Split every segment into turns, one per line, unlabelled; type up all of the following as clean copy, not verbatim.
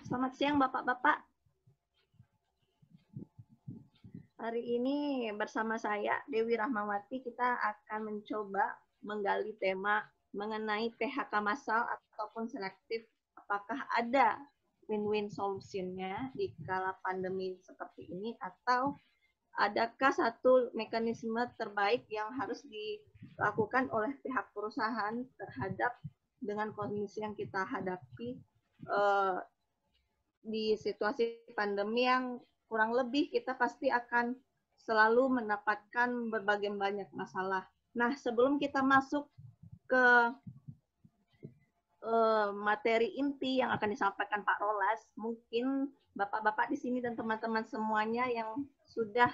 selamat siang Bapak-Bapak. Hari ini bersama saya, Dewi Rahmawati, kita akan mencoba menggali tema mengenai PHK massal ataupun selektif. Apakah ada win-win solutionnya di kala pandemi seperti ini, atau adakah satu mekanisme terbaik yang harus dilakukan oleh pihak perusahaan terhadap dengan kondisi yang kita hadapi di situasi pandemi yang kurang lebih kita pasti akan selalu mendapatkan berbagai banyak masalah. Nah, sebelum kita masuk ke materi inti yang akan disampaikan Pak Rolas, mungkin Bapak-Bapak di sini dan teman-teman semuanya yang sudah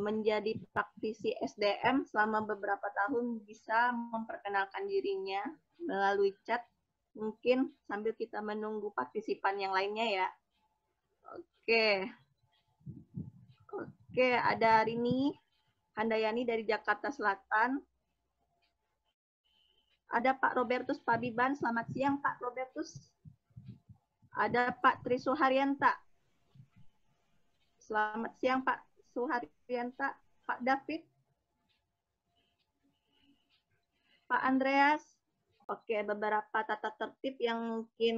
menjadi praktisi SDM selama beberapa tahun bisa memperkenalkan dirinya melalui chat, mungkin sambil kita menunggu partisipan yang lainnya ya. Oke, ada Rini Handayani dari Jakarta Selatan. Ada Pak Robertus Pabiban, selamat siang Pak Robertus. Ada Pak Tri Suharyanta. Selamat siang Pak Suharyanta. Pak David. Pak Andreas. Oke, beberapa tata tertib yang mungkin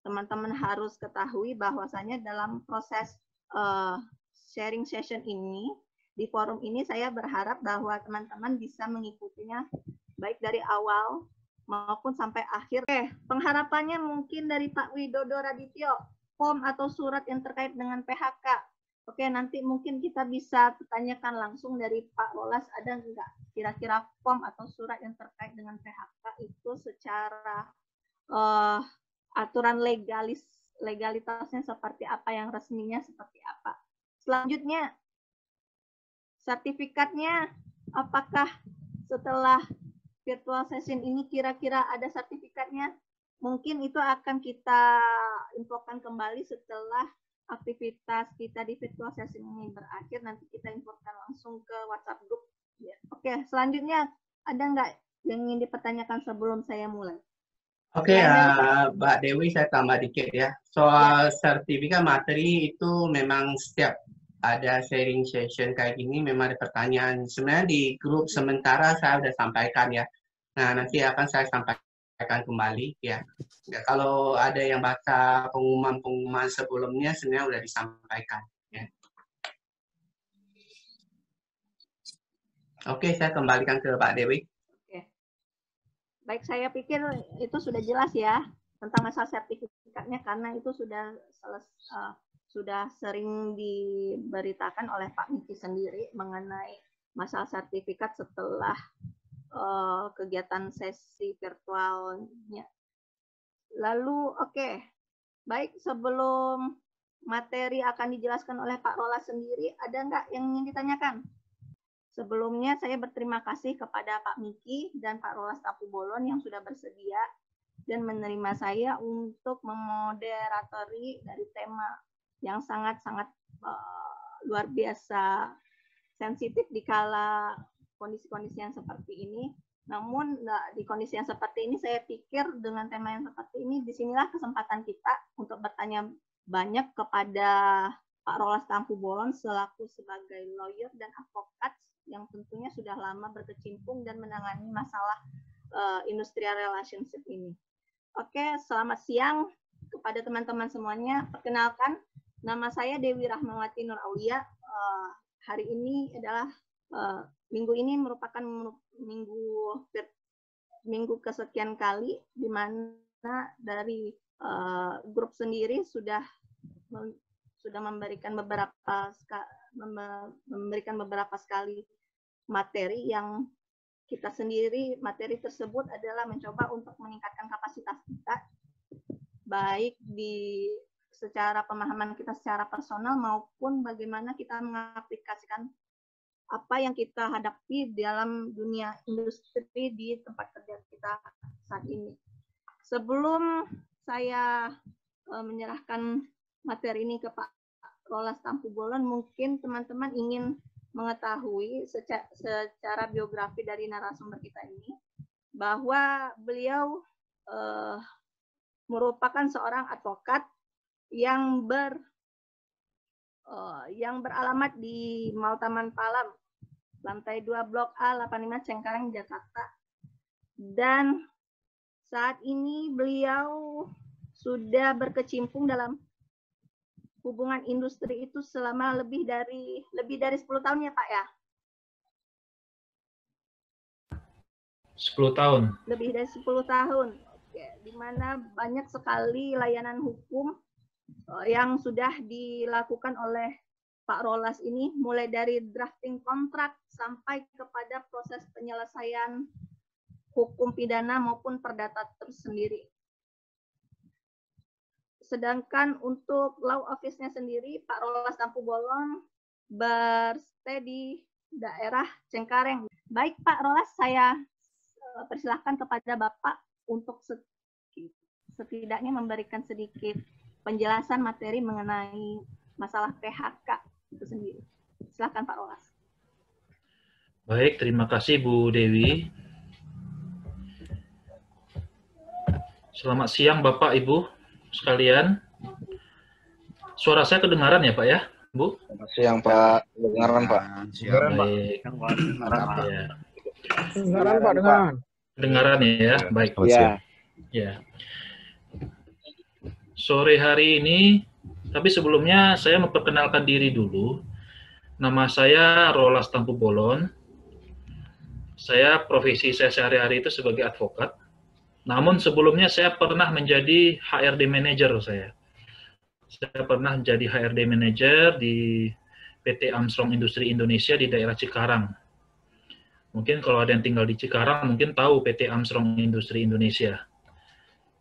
teman-teman harus ketahui bahwasanya dalam proses sharing session ini, di forum ini saya berharap bahwa teman-teman bisa mengikutinya baik dari awal maupun sampai akhir. Oke, pengharapannya mungkin dari Pak Widodo Radityo, form atau surat yang terkait dengan PHK. Oke, nanti mungkin kita bisa tanyakan langsung dari Pak Rolas, ada enggak kira-kira form atau surat yang terkait dengan PHK itu secara aturan legalitasnya seperti apa, yang resminya seperti apa. Selanjutnya, sertifikatnya apakah setelah virtual session ini kira-kira ada sertifikatnya? Mungkin itu akan kita infokan kembali setelah aktivitas kita di virtual session ini berakhir. Nanti kita infokan langsung ke WhatsApp group. Oke, selanjutnya ada nggak yang ingin dipertanyakan sebelum saya mulai?
Oke, Mbak Dewi, saya tambah dikit ya. Soal sertifikat materi itu memang setiap ada sharing session kayak gini memang ada pertanyaan. Sebenarnya di grup sementara saya sudah sampaikan ya. Nah, nanti akan saya sampaikan kembali ya. Ya, kalau ada yang baca pengumuman sebelumnya sebenarnya sudah disampaikan. Ya. Oke, saya kembalikan ke Pak Dewi.
Baik, saya pikir itu sudah jelas ya tentang masalah sertifikatnya, karena itu sudah sering diberitakan oleh Pak Miki sendiri mengenai masalah sertifikat setelah kegiatan sesi virtualnya. Lalu, baik, sebelum materi akan dijelaskan oleh Pak Rolas sendiri, ada nggak yang ingin ditanyakan? Sebelumnya saya berterima kasih kepada Pak Miki dan Pak Rolas Tapubolon yang sudah bersedia dan menerima saya untuk memoderatori dari tema yang sangat-sangat luar biasa sensitif di kala kondisi-kondisi yang seperti ini. Namun di kondisi yang seperti ini saya pikir dengan tema yang seperti ini, disinilah kesempatan kita untuk bertanya banyak kepada Pak Rolas Tapubolon selaku sebagai lawyer dan advokat yang tentunya sudah lama berkecimpung dan menangani masalah industrial relationship ini. Oke, selamat siang kepada teman-teman semuanya. Perkenalkan, nama saya Dewi Rahmawati Nur Aulia. Hari ini adalah minggu ini merupakan minggu kesekian kali di mana dari grup sendiri sudah memberikan beberapa sekali materi yang kita sendiri, materi tersebut adalah mencoba untuk meningkatkan kapasitas kita, baik di secara pemahaman kita secara personal maupun bagaimana kita mengaplikasikan apa yang kita hadapi dalam dunia industri di tempat kerja kita saat ini. Sebelum saya menyerahkan materi ini ke Pak Rolas Tapubolon, mungkin teman-teman ingin mengetahui secara biografi dari narasumber kita ini bahwa beliau merupakan seorang advokat yang beralamat di Mall Taman Palam, lantai 2 Blok A 85 Cengkareng, Jakarta. Dan saat ini beliau sudah berkecimpung dalam hubungan industri itu selama lebih dari 10 tahun ya Pak ya?
10 tahun.
Lebih dari 10 tahun. Oke, di mana banyak sekali layanan hukum yang sudah dilakukan oleh Pak Rolas ini, mulai dari drafting kontrak sampai kepada proses penyelesaian hukum pidana maupun perdata tersendiri. Sedangkan untuk law office-nya sendiri, Pak Rolas Tampu Bolon berstay di daerah Cengkareng. Baik Pak Rolas, saya persilahkan kepada Bapak untuk setidaknya memberikan sedikit penjelasan materi mengenai masalah PHK itu sendiri. Silakan Pak Rolas.
Baik, terima kasih Bu Dewi. Selamat siang Bapak Ibu sekalian. Suara saya kedengaran ya Pak ya, Bu?
Selamat siang Pak. Kedengaran Pak.
Siang, baik. Ya.
Dengaran Pak, dengaran.
Kedengaran ya, baik.
Iya.
Ya. Sore hari ini, tapi sebelumnya saya memperkenalkan diri dulu. Nama saya Rolas Tampu Bolon. Profesi saya sehari-hari itu sebagai advokat. Namun sebelumnya saya pernah menjadi HRD Manager saya. Saya pernah menjadi HRD Manager di PT Armstrong Industri Indonesia di daerah Cikarang. Mungkin kalau ada yang tinggal di Cikarang mungkin tahu PT Armstrong Industri Indonesia.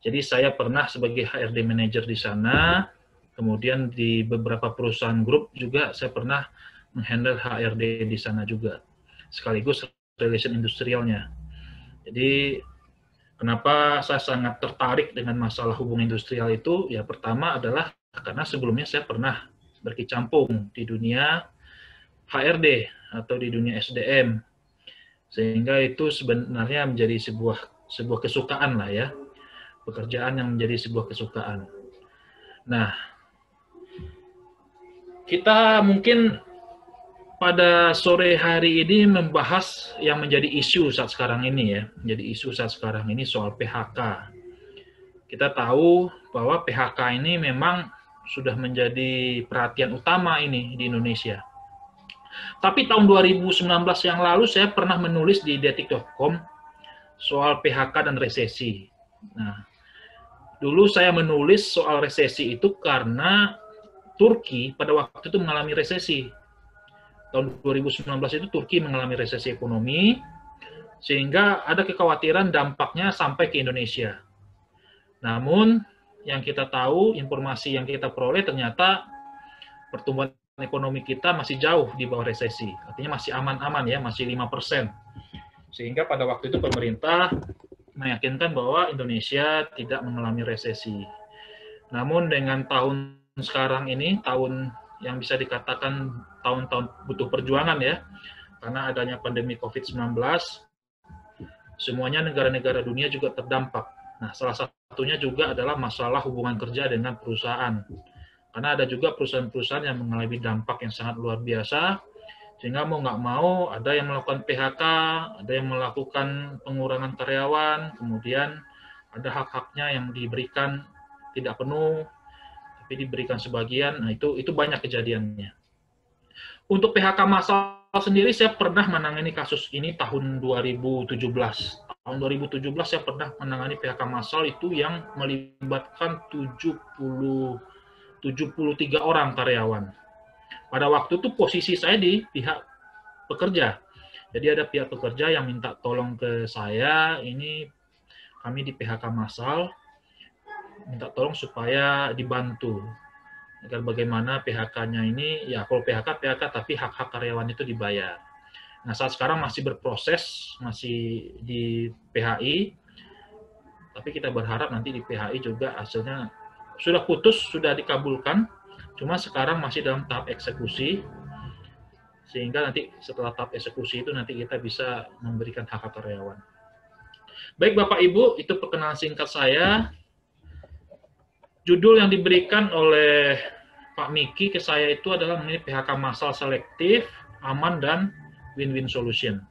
Jadi saya pernah sebagai HRD Manager di sana. Kemudian di beberapa perusahaan grup juga saya pernah menghandle HRD di sana juga, sekaligus relation industrialnya. Jadi kenapa saya sangat tertarik dengan masalah hubungan industrial itu? Ya pertama adalah karena sebelumnya saya pernah berkecimpung di dunia HRD atau di dunia SDM, sehingga itu sebenarnya menjadi sebuah kesukaan lah ya, pekerjaan yang menjadi sebuah kesukaan. Nah, kita mungkin pada sore hari ini membahas yang menjadi isu saat sekarang ini ya, menjadi isu saat sekarang ini soal PHK. Kita tahu bahwa PHK ini memang sudah menjadi perhatian utama ini di Indonesia. Tapi tahun 2019 yang lalu saya pernah menulis di detik.com soal PHK dan resesi. Nah, dulu saya menulis soal resesi itu karena Turki pada waktu itu mengalami resesi. Tahun 2019 itu Turki mengalami resesi ekonomi, sehingga ada kekhawatiran dampaknya sampai ke Indonesia. Namun, yang kita tahu, informasi yang kita peroleh ternyata pertumbuhan ekonomi kita masih jauh di bawah resesi. Artinya masih aman-aman ya, masih 5%. Sehingga pada waktu itu pemerintah meyakinkan bahwa Indonesia tidak mengalami resesi. Namun dengan tahun sekarang ini, tahun yang bisa dikatakan tahun-tahun butuh perjuangan ya, karena adanya pandemi COVID-19, semuanya negara-negara dunia juga terdampak. Nah, salah satunya juga adalah masalah hubungan kerja dengan perusahaan. Karena ada juga perusahaan-perusahaan yang mengalami dampak yang sangat luar biasa, sehingga mau nggak mau ada yang melakukan PHK, ada yang melakukan pengurangan karyawan, kemudian ada hak-haknya yang diberikan tidak penuh, tapi diberikan sebagian. Nah, itu banyak kejadiannya. Untuk PHK massal sendiri, saya pernah menangani kasus ini tahun 2017. Tahun 2017 saya pernah menangani PHK massal itu yang melibatkan 73 orang karyawan. Pada waktu itu posisi saya di pihak pekerja. Jadi ada pihak pekerja yang minta tolong ke saya, ini kami di PHK massal, minta tolong supaya dibantu agar bagaimana PHK-nya ini, ya kalau PHK tapi hak-hak karyawan itu dibayar. Nah, saat sekarang masih berproses, masih di PHI, tapi kita berharap nanti di PHI juga hasilnya sudah putus, sudah dikabulkan, cuma sekarang masih dalam tahap eksekusi, sehingga nanti setelah tahap eksekusi itu nanti kita bisa memberikan hak-hak karyawan. Baik Bapak Ibu, itu perkenalan singkat saya. Judul yang diberikan oleh Pak Miki ke saya itu adalah mengenai PHK massal selektif, aman, dan win-win solution.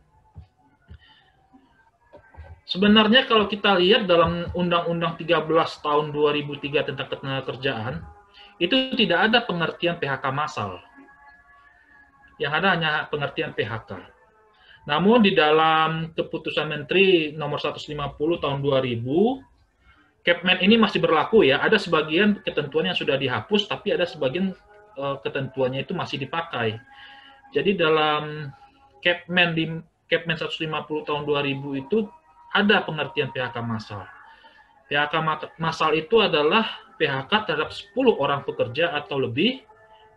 Sebenarnya kalau kita lihat dalam Undang-Undang 13 tahun 2003 tentang ketenagakerjaan, itu tidak ada pengertian PHK massal. Yang ada hanya pengertian PHK. Namun di dalam keputusan Menteri nomor 150 tahun 2000, Kepmen ini masih berlaku ya. Ada sebagian ketentuan yang sudah dihapus, tapi ada sebagian ketentuannya itu masih dipakai. Jadi dalam Kepmen 150 tahun 2000 itu ada pengertian PHK massal. PHK massal itu adalah PHK terhadap 10 orang pekerja atau lebih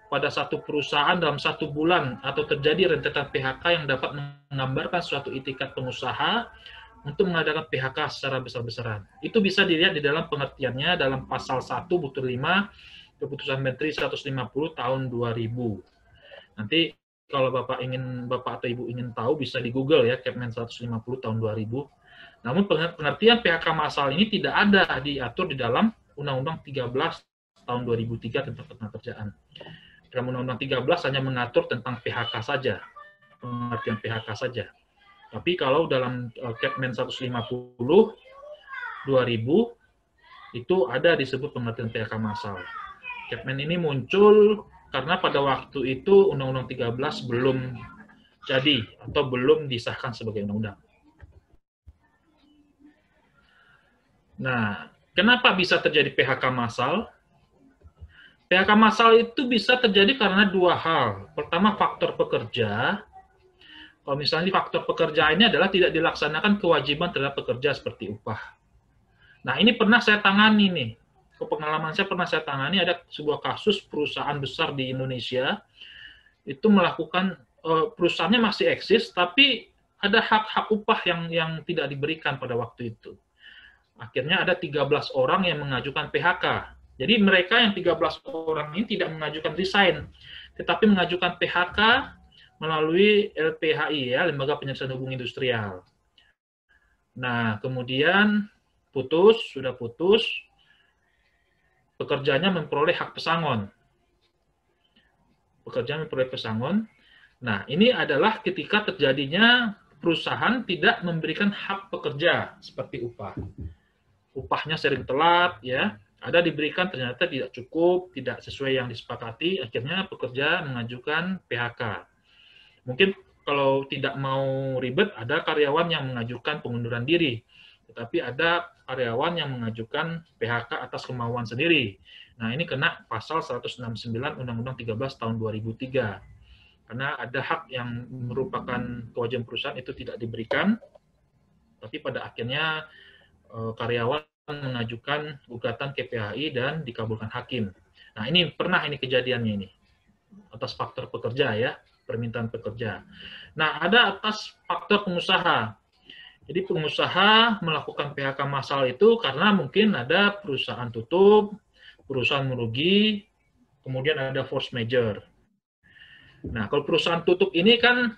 pada satu perusahaan dalam 1 bulan atau terjadi rentetan PHK yang dapat menggambarkan suatu itikat pengusaha untuk mengadakan PHK secara besar-besaran. Itu bisa dilihat di dalam pengertiannya dalam pasal 1 butir 5 Keputusan Menteri 150 tahun 2000. Nanti kalau Bapak atau Ibu ingin tahu bisa di Google ya, Kepmen 150 tahun 2000. Namun pengertian PHK massal ini tidak ada diatur di dalam Undang-Undang 13 tahun 2003 tentang ketenagakerjaan. Dalam Undang-Undang 13 hanya mengatur tentang PHK saja, pengertian PHK saja. Tapi kalau dalam Kepmen 150 2000 itu ada disebut pengertian PHK massal. Kepmen ini muncul karena pada waktu itu Undang-Undang 13 belum jadi atau belum disahkan sebagai undang-undang. Nah, kenapa bisa terjadi PHK massal? PHK massal itu bisa terjadi karena 2 hal. Pertama, faktor pekerja. Kalau misalnya faktor pekerja ini adalah tidak dilaksanakan kewajiban terhadap pekerja seperti upah. Nah, ini pernah saya tangani nih. Pengalaman saya pernah saya tangani, ada sebuah kasus perusahaan besar di Indonesia, itu melakukan, perusahaannya masih eksis, tapi ada hak-hak upah yang tidak diberikan pada waktu itu. Akhirnya ada 13 orang yang mengajukan PHK. Jadi mereka yang 13 orang ini tidak mengajukan resign, tetapi mengajukan PHK melalui LPHI, ya, Lembaga Penyelesaian Hubungan Industrial. Nah, kemudian sudah putus, pekerjanya memperoleh hak pesangon. Nah, ini adalah ketika terjadinya perusahaan tidak memberikan hak pekerja seperti upah. Upahnya sering telat, ya, ada diberikan ternyata tidak cukup, tidak sesuai yang disepakati, akhirnya pekerja mengajukan PHK. Mungkin kalau tidak mau ribet, ada karyawan yang mengajukan pengunduran diri, tetapi ada karyawan yang mengajukan PHK atas kemauan sendiri. Nah, ini kena pasal 169 Undang-Undang 13 tahun 2003. Karena ada hak yang merupakan kewajiban perusahaan itu tidak diberikan, tapi pada akhirnya karyawan mengajukan gugatan ke PHI dan dikabulkan hakim. Nah, ini pernah kejadiannya ini atas faktor pekerja, ya, permintaan pekerja. Nah, ada atas faktor pengusaha. Jadi pengusaha melakukan PHK massal itu karena mungkin ada perusahaan tutup, perusahaan merugi, kemudian ada force majeure. Nah, kalau perusahaan tutup ini kan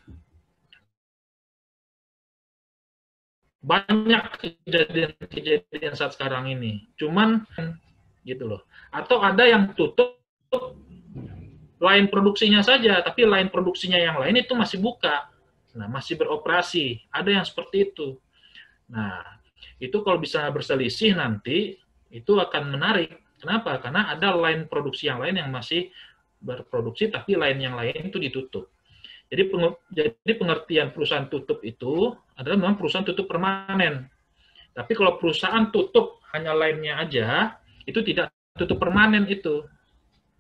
banyak kejadian saat sekarang ini. Cuman gitu loh. Atau ada yang tutup line produksinya saja, tapi line produksinya yang lain itu masih buka. Nah, masih beroperasi. Ada yang seperti itu. Nah, itu kalau bisa berselisih nanti itu akan menarik. Kenapa? Karena ada line produksi yang lain yang masih berproduksi, tapi line yang lain itu ditutup. Jadi pengertian perusahaan tutup itu adalah memang perusahaan tutup permanen. Tapi kalau perusahaan tutup hanya line-nya aja, itu tidak tutup permanen itu.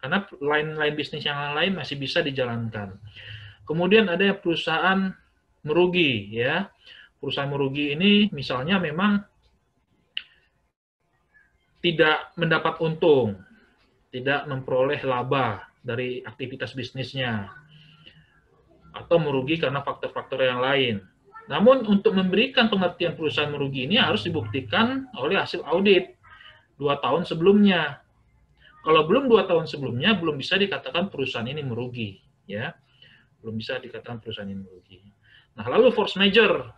Karena line bisnis yang lain masih bisa dijalankan. Kemudian ada yang perusahaan merugi, ya. Perusahaan merugi ini misalnya memang tidak mendapat untung, tidak memperoleh laba dari aktivitas bisnisnya, atau merugi karena faktor-faktor yang lain. Namun untuk memberikan pengertian perusahaan merugi ini harus dibuktikan oleh hasil audit 2 tahun sebelumnya. Kalau belum 2 tahun sebelumnya, belum bisa dikatakan perusahaan ini merugi, ya. Belum bisa dikatakan perusahaan ini merugi. Nah, lalu force majeure.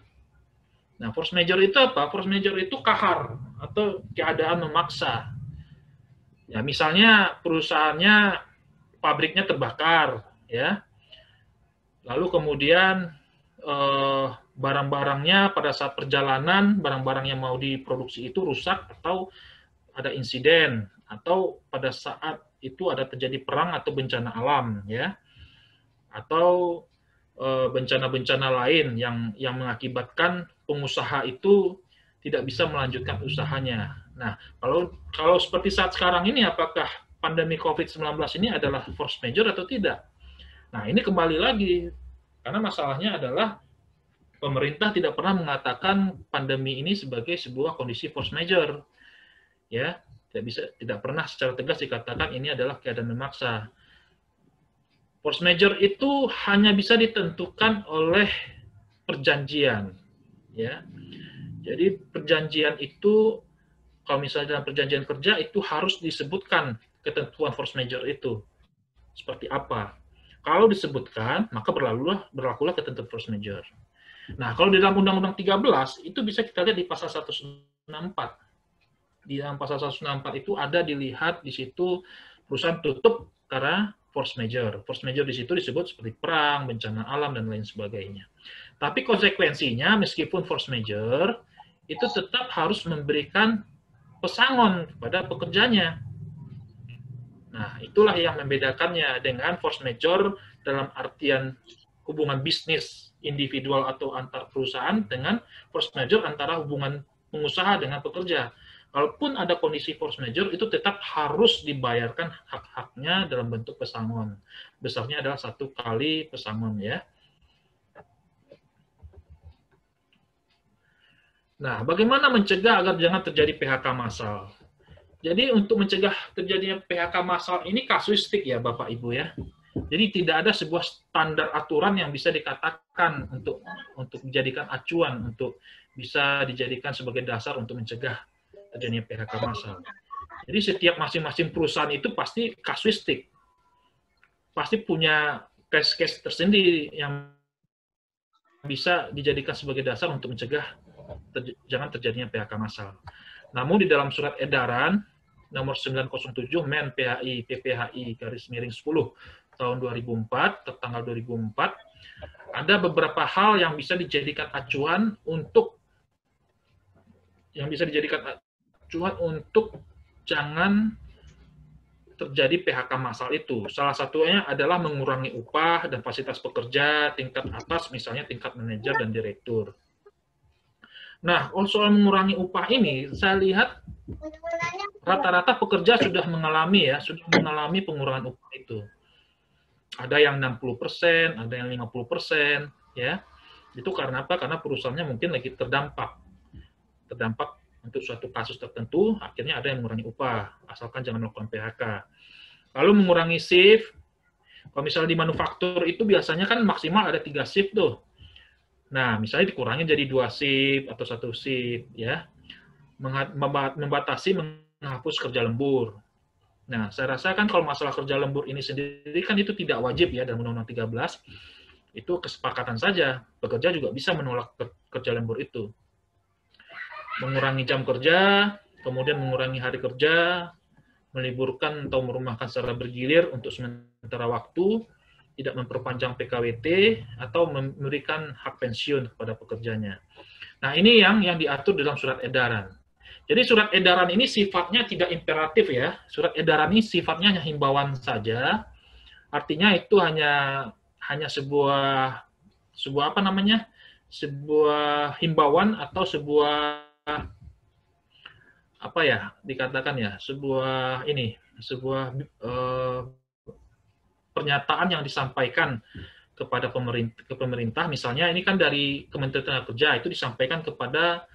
Nah, force majeure itu apa? Force majeure itu kahar atau keadaan memaksa. Ya, misalnya perusahaannya pabriknya terbakar, ya. Lalu kemudian barang-barangnya pada saat perjalanan, barang-barang yang mau diproduksi itu rusak atau ada insiden, atau pada saat itu ada terjadi perang atau bencana alam, ya, atau bencana-bencana lain yang mengakibatkan pengusaha itu tidak bisa melanjutkan usahanya. Nah, kalau seperti saat sekarang ini, apakah pandemi COVID-19 ini adalah force majeure atau tidak? Nah, ini kembali lagi, karena masalahnya adalah pemerintah tidak pernah mengatakan pandemi ini sebagai sebuah kondisi force majeure. Ya, tidak pernah secara tegas dikatakan ini adalah keadaan memaksa. Force majeure itu hanya bisa ditentukan oleh perjanjian, ya. Jadi perjanjian itu, kalau misalnya dalam perjanjian kerja itu harus disebutkan ketentuan force majeure itu seperti apa. Kalau disebutkan, maka berlakulah ketentuan force majeure. Nah, kalau di dalam Undang-Undang 13 itu bisa kita lihat di pasal 164. Di dalam pasal 164 itu ada dilihat di situ perusahaan tutup karena force majeure. Force majeure di situ disebut seperti perang, bencana alam, dan lain sebagainya. Tapi konsekuensinya, meskipun force majeure, itu tetap harus memberikan pesangon kepada pekerjanya. Nah, itulah yang membedakannya dengan force majeure dalam artian hubungan bisnis individual atau antar perusahaan dengan force majeure antara hubungan pengusaha dengan pekerja. Kalaupun ada kondisi force majeure, itu tetap harus dibayarkan hak-haknya dalam bentuk pesangon. Besarnya adalah 1 kali pesangon, ya. Nah, bagaimana mencegah agar jangan terjadi PHK massal? Jadi untuk mencegah terjadinya PHK massal ini kasuistik ya Bapak Ibu ya. Jadi tidak ada sebuah standar aturan yang bisa dikatakan untuk dijadikan acuan, untuk bisa dijadikan sebagai dasar untuk mencegah terjadinya PHK massal. Jadi setiap masing-masing perusahaan itu pasti kasuistik. Pasti punya case-case tersendiri yang bisa dijadikan sebagai dasar untuk mencegah jangan terjadinya PHK massal. Namun di dalam surat edaran nomor 907 Men PHI PPHI _10 tahun 2004 tertanggal 2004 ada beberapa hal yang bisa dijadikan acuan untuk jangan terjadi PHK massal itu. Salah satunya adalah mengurangi upah dan fasilitas pekerja tingkat atas, misalnya tingkat manajer dan direktur. Nah, soal mengurangi upah ini, saya lihat rata-rata pekerja sudah mengalami pengurangan upah itu. Ada yang 60%, ada yang 50%, ya. Itu karena apa? Karena perusahaannya mungkin lagi terdampak untuk suatu kasus tertentu, akhirnya ada yang mengurangi upah, asalkan jangan melakukan PHK. Lalu mengurangi shift, kalau misalnya di manufaktur itu biasanya kan maksimal ada 3 shift tuh. Nah, misalnya dikurangi jadi 2 shift atau 1 shift, ya. Membatasi menghapus kerja lembur. Nah, saya rasa kan kalau masalah kerja lembur ini sendiri kan itu tidak wajib ya dalam Undang-Undang 13. Itu kesepakatan saja. Pekerja juga bisa menolak kerja lembur itu. Mengurangi jam kerja, kemudian mengurangi hari kerja, meliburkan atau merumahkan secara bergilir untuk sementara waktu, tidak memperpanjang PKWT, atau memberikan hak pensiun kepada pekerjanya. Nah, ini yang diatur dalam surat edaran. Jadi surat edaran ini sifatnya tidak imperatif ya. Surat edaran ini sifatnya hanya himbauan saja. Artinya itu hanya sebuah apa namanya? Sebuah himbauan atau sebuah apa ya dikatakan ya? Sebuah pernyataan yang disampaikan kepada pemerintah, misalnya ini kan dari Kementerian Tenaga Kerja, itu disampaikan kepada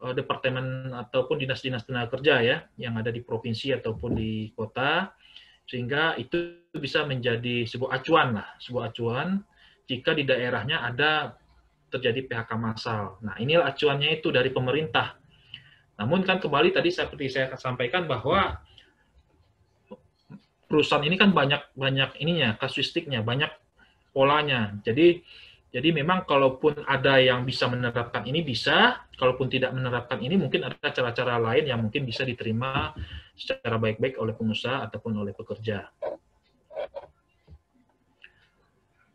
departemen ataupun dinas-dinas tenaga kerja ya, yang ada di provinsi ataupun di kota, sehingga itu bisa menjadi sebuah acuan jika di daerahnya ada terjadi PHK massal. Nah, inilah acuannya itu dari pemerintah. Namun kan kembali tadi seperti saya sampaikan bahwa perusahaan ini kan banyak ininya, kasuistiknya, banyak polanya. Jadi Jadi memang kalaupun ada yang bisa menerapkan ini bisa, kalaupun tidak menerapkan ini mungkin ada cara-cara lain yang mungkin bisa diterima secara baik-baik oleh pengusaha ataupun oleh pekerja.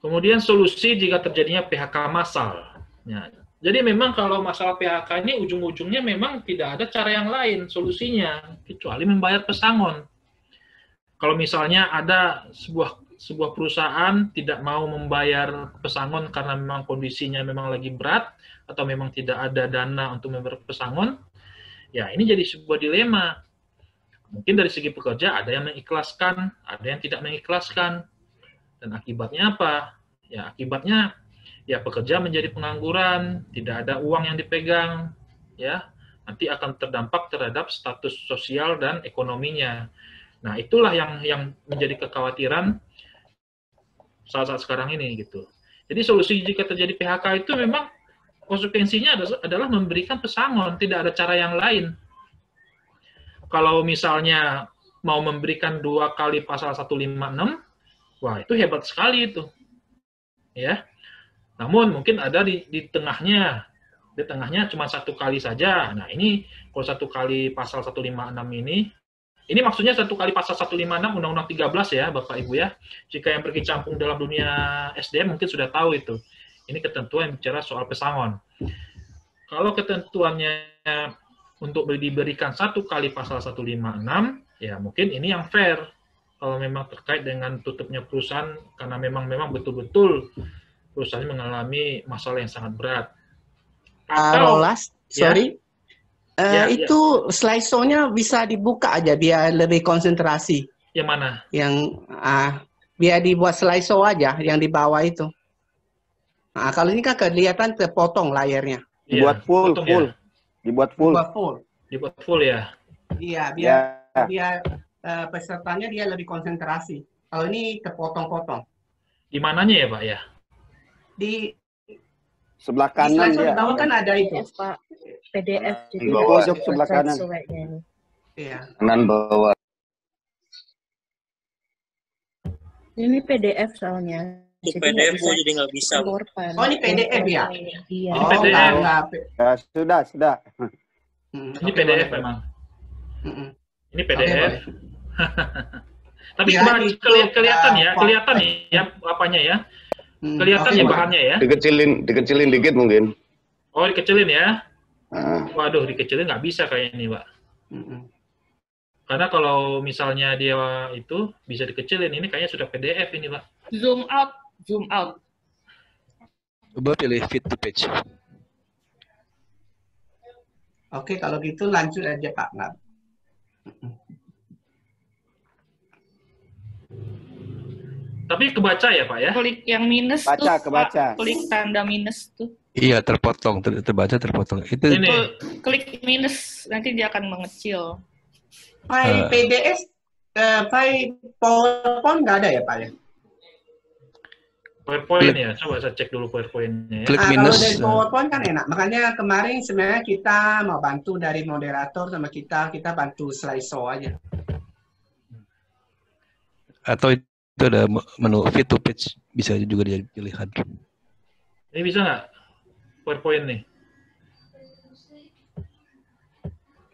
Kemudian solusi jika terjadinya PHK massal. Ya, jadi memang kalau masalah PHK ini ujung-ujungnya memang tidak ada cara yang lain solusinya kecuali membayar pesangon. Kalau misalnya ada sebuah perusahaan tidak mau membayar pesangon karena memang kondisinya memang lagi berat atau memang tidak ada dana untuk membayar pesangon, ya ini jadi sebuah dilema. Mungkin dari segi pekerja ada yang mengikhlaskan, ada yang tidak mengikhlaskan. Dan akibatnya apa? Ya akibatnya ya pekerja menjadi pengangguran, tidak ada uang yang dipegang, ya nanti akan terdampak terhadap status sosial dan ekonominya. Nah itulah yang menjadi kekhawatiran saat-saat sekarang ini gitu. Jadi solusi jika terjadi PHK itu memang konsekuensinya adalah memberikan pesangon, tidak ada cara yang lain. Kalau misalnya mau memberikan 2 kali pasal 156, wah itu hebat sekali itu. Ya. Namun mungkin ada di tengahnya. Di tengahnya cuma 1 kali saja. Nah, ini kalau 1 kali pasal 156 ini maksudnya 1 kali pasal 156 Undang-Undang 13 ya, Bapak Ibu ya. Jika yang berkecimpung dalam dunia SDM mungkin sudah tahu itu. Ini ketentuan yang bicara soal pesangon. Kalau ketentuannya untuk diberikan 1 kali pasal 156, ya mungkin ini yang fair. Kalau memang terkait dengan tutupnya perusahaan, karena memang betul-betul perusahaan mengalami masalah yang sangat berat. Atau,
Rolas, sorry. Itu slide show-nya bisa dibuka aja biar lebih konsentrasi.
Yang mana?
Yang biar dibuat slide show aja yang di bawah itu. Nah, kalau ini kan kelihatan terpotong layarnya.
Dibuat full,
potong, ya?
Dibuat full.
Dibuat full ya.
Iya, biar pesertanya dia lebih konsentrasi. Kalau ini terpotong-potong.
Di mananya ya, Pak ya?
Di
sebelah kanan
di
ya.
bawah kan ada itu.
PDF
Di bawah sebelah kanan.
Iya.
Kanan bawah.
Ini PDF soalnya.
Itu PDF jadi nggak bisa.
Oh ini PDF ya?
Iya.
Oh,
PDF.
enggak.
Sudah.
Ini PDF memang. Ini PDF. Tapi
Ya,
kelihatan ya apanya ya. Kelihatan ya bahannya ya.
Dikecilin dikit mungkin.
Oh, dikecilin ya. Waduh, dikecilin nggak bisa kayak ini, Pak. Karena kalau misalnya dia itu bisa dikecilin, ini kayaknya sudah PDF ini, Pak.
Zoom out.
Coba pilih fit to page.
Oke, kalau gitu lanjut aja Pak. Nggak.
Tapi kebaca ya, Pak ya?
Klik yang minus
kebaca.
Pak. Klik tanda minus tuh.
Iya, terpotong, terbaca terpotong. Itu
Ini.
Klik minus, nanti dia akan mengecil.
File PDF, file PowerPoint nggak ada ya Pak ya?
PowerPoint ya, coba saya cek dulu PowerPoint-nya ya.
klik
Kalau
minus.
dari PowerPoint kan enak. Makanya kemarin sebenarnya kita mau bantu dari moderator sama kita bantu slideshow aja.
Atau itu ada menu fit to page, bisa juga jadi pilihan.
Ini bisa nggak? PowerPoint nih.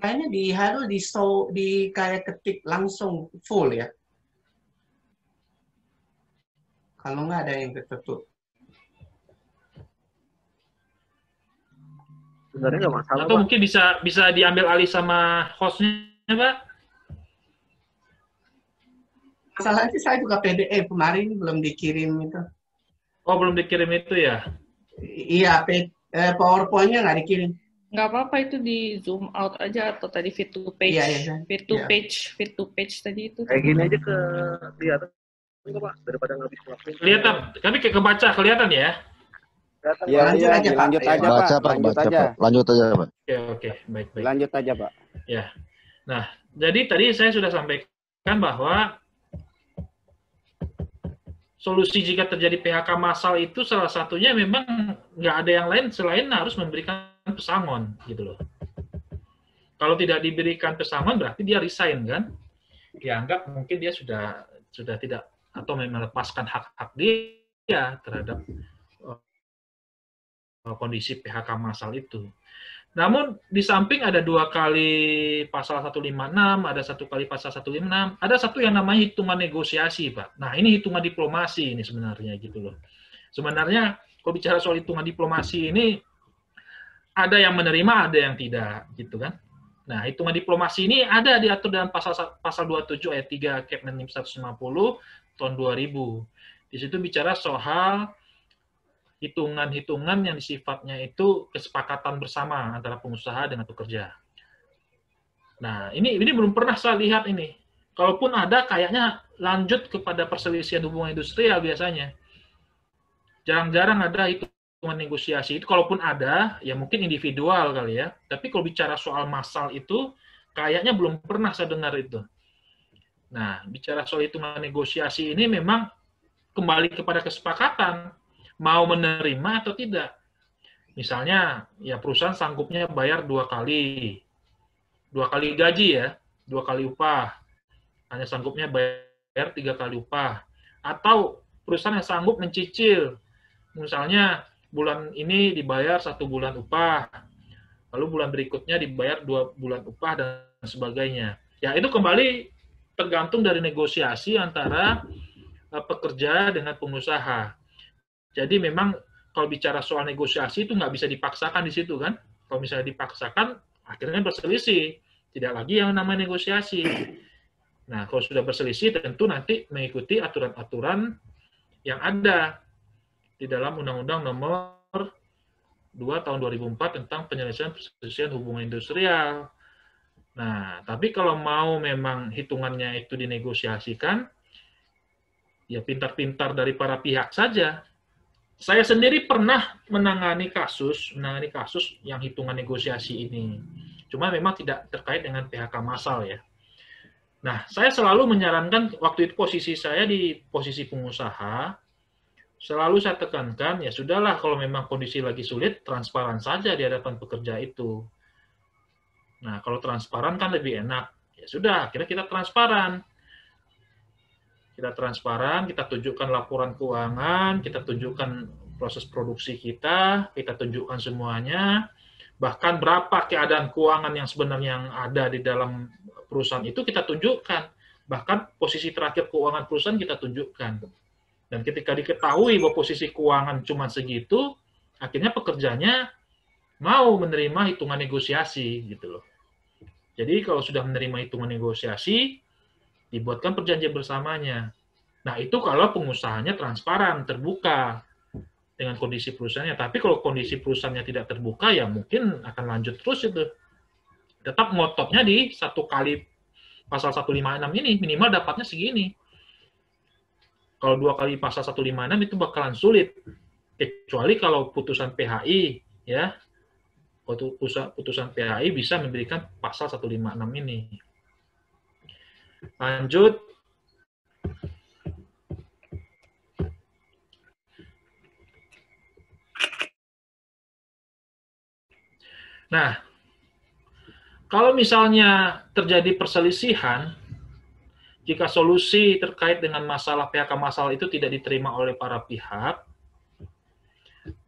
Kayaknya harus di kayak ketik langsung full ya. Kalau nggak ada yang tertutup.
Sebenarnya nggak masalah,
Atau
Pak.
mungkin bisa diambil alih sama hostnya, Pak?
Masalahnya saya juga PDF kemarin belum dikirim itu.
Oh, belum dikirim itu ya?
Iya, PowerPoint-nya nggak dikirim.
Nggak apa-apa, itu di zoom out aja atau tadi fit to page.
Iya.
Fit to page tadi itu.
Kayak gini aja kelihatan enggak, Pak, daripada ngabis waktu.
Kelihatan, tapi kebaca kelihatan ya?
Iya,
Lanjut aja, Pak.
lanjut aja, Pak.
Lanjut aja, Pak.
Oke, baik.
Lanjut aja, Pak.
Ya. Nah, jadi tadi saya sudah sampaikan bahwa solusi jika terjadi PHK massal itu salah satunya memang nggak ada yang lain selain harus memberikan pesangon, gitu loh. Kalau tidak diberikan pesangon berarti dia resign kan? Dianggap mungkin dia sudah tidak atau melepaskan hak-hak dia terhadap kondisi PHK massal itu. Namun di samping ada 2 kali pasal 156, ada 1 kali pasal 156, ada satu yang namanya hitungan negosiasi, Pak. Nah, ini hitungan diplomasi ini sebenarnya gitu loh. Sebenarnya kalau bicara soal hitungan diplomasi ini ada yang menerima, ada yang tidak, gitu kan. Nah, hitungan diplomasi ini ada diatur dalam pasal 27 ayat 3 Kepmen 150 tahun 2000. Di situ bicara soal hitungan-hitungan yang sifatnya itu kesepakatan bersama antara pengusaha dengan pekerja. Nah, ini belum pernah saya lihat ini. Kalaupun ada, kayaknya lanjut kepada perselisihan hubungan industrial biasanya. Jarang-jarang ada hitungan negosiasi. Itu kalaupun ada, ya mungkin individual kali ya. Tapi kalau bicara soal massal itu, kayaknya belum pernah saya dengar itu. Nah, bicara soal hitungan negosiasi ini memang kembali kepada kesepakatan. Mau menerima atau tidak. Misalnya, ya perusahaan sanggupnya bayar 2 kali. 2 kali gaji ya, 2 kali upah. Hanya sanggupnya bayar 3 kali upah. Atau perusahaan yang sanggup mencicil. Misalnya, bulan ini dibayar 1 bulan upah. Lalu bulan berikutnya dibayar 2 bulan upah dan sebagainya. Ya, itu kembali tergantung dari negosiasi antara pekerja dengan pengusaha. Jadi memang kalau bicara soal negosiasi itu nggak bisa dipaksakan di situ kan. Kalau misalnya dipaksakan, akhirnya berselisih. Tidak lagi yang namanya negosiasi. Nah, kalau sudah berselisih, tentu nanti mengikuti aturan-aturan yang ada di dalam Undang-Undang Nomor 2 Tahun 2004 tentang penyelesaian perselisihan hubungan industrial. Nah, tapi kalau mau memang hitungannya itu dinegosiasikan, ya pintar-pintar dari para pihak saja. Saya sendiri pernah menangani kasus yang hitungan negosiasi ini. Cuma memang tidak terkait dengan PHK massal ya. Nah, saya selalu menyarankan, waktu itu posisi saya di posisi pengusaha, selalu saya tekankan, ya sudahlah kalau memang kondisi lagi sulit, transparan saja di hadapan pekerja itu. Nah, kalau transparan kan lebih enak. Ya sudah, akhirnya kita transparan. Kita transparan, kita tunjukkan laporan keuangan, kita tunjukkan proses produksi kita tunjukkan semuanya, bahkan berapa keadaan keuangan yang sebenarnya yang ada di dalam perusahaan itu kita tunjukkan, bahkan posisi terakhir keuangan perusahaan kita tunjukkan. Dan ketika diketahui bahwa posisi keuangan cuma segitu, akhirnya pekerjanya mau menerima hitungan negosiasi gitu loh. Jadi kalau sudah menerima hitungan negosiasi, dibuatkan perjanjian bersamanya. Nah, itu kalau pengusahanya transparan, terbuka dengan kondisi perusahaannya. Tapi kalau kondisi perusahaannya tidak terbuka, ya mungkin akan lanjut terus itu. Tetap ngototnya di 1 kali pasal 156 ini, minimal dapatnya segini. Kalau 2 kali pasal 156 itu bakalan sulit. Kecuali kalau putusan PHI, ya, putusan PHI bisa memberikan pasal 156 ini. Lanjut. Nah, kalau misalnya terjadi perselisihan, jika solusi terkait dengan masalah PHK massal itu tidak diterima oleh para pihak,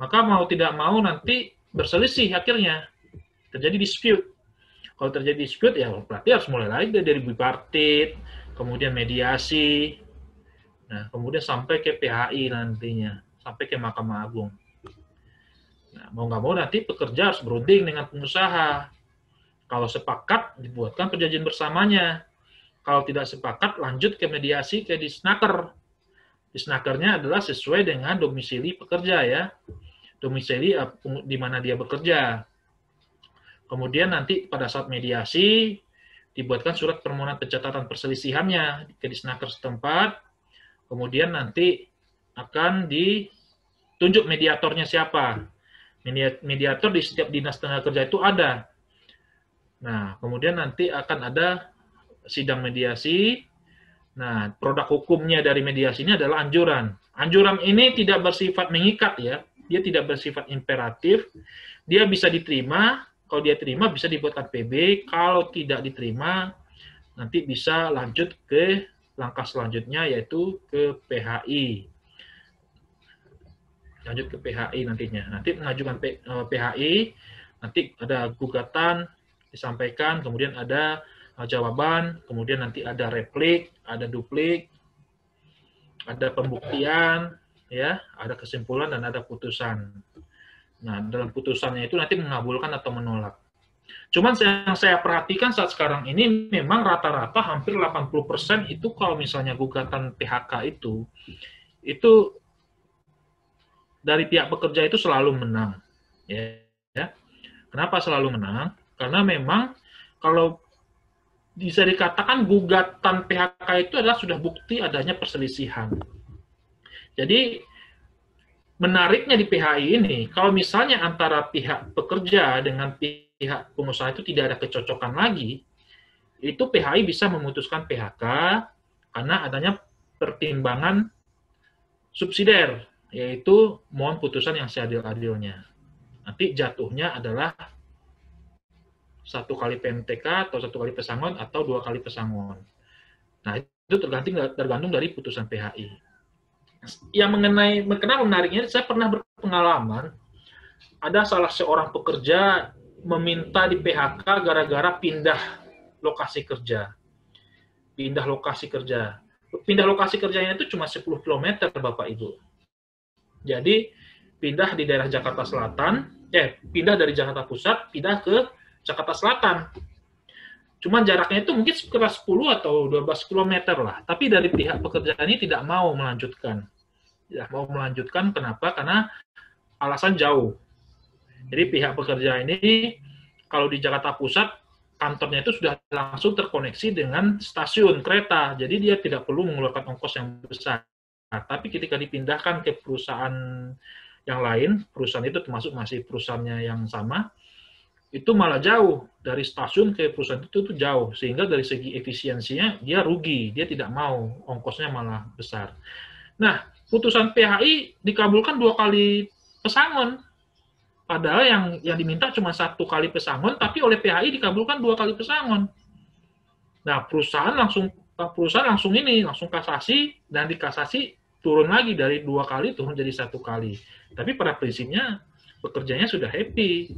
maka mau tidak mau nanti berselisih akhirnya. Terjadi dispute. Kalau terjadi dispute, ya berarti harus mulai lagi dari bipartit, kemudian mediasi, nah kemudian sampai ke PHI nantinya, sampai ke Mahkamah Agung. Nah, mau nggak mau nanti pekerja harus berunding dengan pengusaha. Kalau sepakat, dibuatkan perjanjian bersamanya. Kalau tidak sepakat, lanjut ke mediasi ke Disnaker. Disnakernya adalah sesuai dengan domisili pekerja ya. Domisili di mana dia bekerja. Kemudian nanti pada saat mediasi, dibuatkan surat permohonan pencatatan perselisihannya ke Disnaker setempat. Kemudian nanti akan ditunjuk mediatornya siapa. Mediator di setiap dinas tenaga kerja itu ada. Nah, kemudian nanti akan ada sidang mediasi. Nah, produk hukumnya dari mediasi ini adalah anjuran. Anjuran ini tidak bersifat mengikat ya. Dia tidak bersifat imperatif. Dia bisa diterima. Kalau dia terima bisa dibuatkan PB. Kalau tidak diterima, nanti bisa lanjut ke langkah selanjutnya yaitu ke PHI. lanjut ke PHI nantinya. Nanti mengajukan PHI, nanti ada gugatan disampaikan, kemudian ada jawaban, kemudian nanti ada replik, ada duplik, ada pembuktian, ya, ada kesimpulan dan ada putusan. Nah, dalam putusannya itu nanti mengabulkan atau menolak. Cuman yang saya perhatikan saat sekarang ini memang rata-rata hampir 80% itu kalau misalnya gugatan PHK itu dari pihak pekerja itu selalu menang. Ya. Kenapa selalu menang? Karena memang kalau bisa dikatakan gugatan PHK itu adalah sudah bukti adanya perselisihan. Jadi menariknya di PHI ini, kalau misalnya antara pihak pekerja dengan pihak pengusaha itu tidak ada kecocokan lagi, itu PHI bisa memutuskan PHK karena adanya pertimbangan subsidiar, yaitu mohon putusan yang seadil-adilnya. Nanti jatuhnya adalah 1 kali PMTK atau 1 kali pesangon atau 2 kali pesangon. Nah, itu tergantung dari putusan PHI. Yang kenapa menariknya, saya pernah berpengalaman, ada salah seorang pekerja meminta di PHK gara-gara pindah lokasi kerja. Pindah lokasi kerja. Pindah lokasi kerjanya itu cuma 10 km, Bapak Ibu. Jadi, pindah di daerah Jakarta Selatan, pindah dari Jakarta Pusat, pindah ke Jakarta Selatan. Cuman jaraknya itu mungkin sekitar 10 atau 12 km lah. Tapi dari pihak pekerja ini tidak mau melanjutkan. Tidak mau melanjutkan, kenapa? Karena alasan jauh. Jadi pihak pekerja ini, kalau di Jakarta Pusat, kantornya itu sudah langsung terkoneksi dengan stasiun kereta. Jadi dia tidak perlu mengeluarkan ongkos yang besar. Nah, tapi ketika dipindahkan ke perusahaan yang lain, perusahaan itu termasuk masih perusahaannya yang sama, itu malah jauh. Dari stasiun ke perusahaan itu jauh. Sehingga dari segi efisiensinya, dia rugi. Dia tidak mau, ongkosnya malah besar. Nah, putusan PHI dikabulkan 2 kali pesangon. Padahal yang diminta cuma 1 kali pesangon, tapi oleh PHI dikabulkan 2 kali pesangon. Nah, perusahaan langsung kasasi, dan dikasasi turun lagi dari 2 kali turun jadi 1 kali. Tapi pada prinsipnya pekerjanya sudah happy,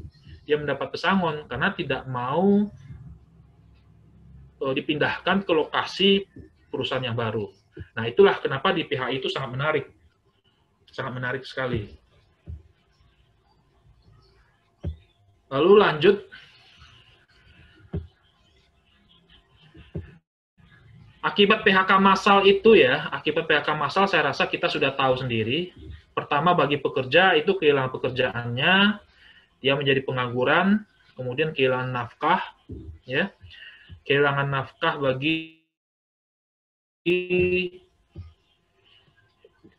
dia mendapat pesangon karena tidak mau dipindahkan ke lokasi perusahaan yang baru. Nah, itulah kenapa di PHI itu sangat menarik sekali. Lalu lanjut, akibat PHK massal itu akibat PHK massal saya rasa kita sudah tahu sendiri. Pertama, bagi pekerja itu kehilangan pekerjaannya, dia menjadi pengangguran, kemudian kehilangan nafkah, kehilangan nafkah bagi